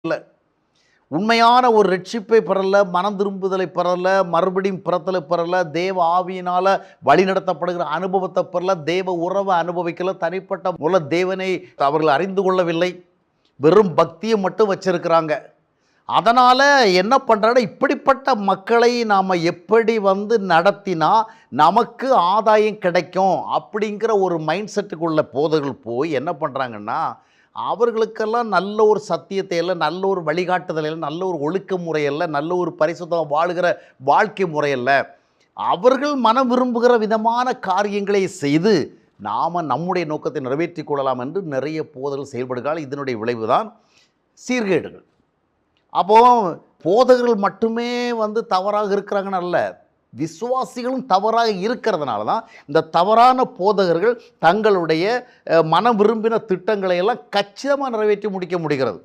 இல்லை. உண்மையான ஒரு ரட்சிப்பை பெறல, மனம் திரும்புதலை பெறல, மறுபடியும் பிறத்தலை பெறல, தேவ ஆவியினால் வழிநடத்தப்படுகிற அனுபவத்தை பெறல, தேவ உறவை அனுபவிக்கல, தனிப்பட்ட மூல தேவனை அவர்கள் அறிந்து கொள்ளவில்லை, வெறும் பக்தியை மட்டும் வச்சிருக்கிறாங்க. அதனால் என்ன பண்ணுறாங்கன்னா, இப்படிப்பட்ட மக்களை நாம் எப்படி நடத்தினா நமக்கு ஆதாயம் கிடைக்கும் அப்படிங்கிற ஒரு மைண்ட் செட்டுக்குள்ள போதர்கள் போய் என்ன பண்ணுறாங்கன்னா, அவர்களுக்கெல்லாம் நல்ல ஒரு சத்தியத்தை எல்லாம், நல்ல ஒரு வழிகாட்டுதல், நல்ல ஒரு ஒழுக்க முறையல்ல, நல்ல ஒரு பரிசுத்தமாக வாழுகிற வாழ்க்கை முறையல்ல, அவர்கள் மனம் விரும்புகிற விதமான காரியங்களை செய்து நாம் நம்முடைய நோக்கத்தை நிறைவேற்றிக் கொள்ளலாம் என்று நிறைய போதர்கள் செயல்படுகிறார்கள். இதனுடைய விளைவுதான் சீர்கேடுகள். அப்போது போதகர்கள் மட்டுமே தவறாக இருக்கிறாங்கன்னு அல்ல, விசுவாசிகளும் தவறாக இருக்கிறதுனால தான் இந்த தவறான போதகர்கள் தங்களுடைய மனம் விரும்பின திட்டங்களை எல்லாம் கச்சிதமாக நிறைவேற்றி முடிக்க முடிகிறது.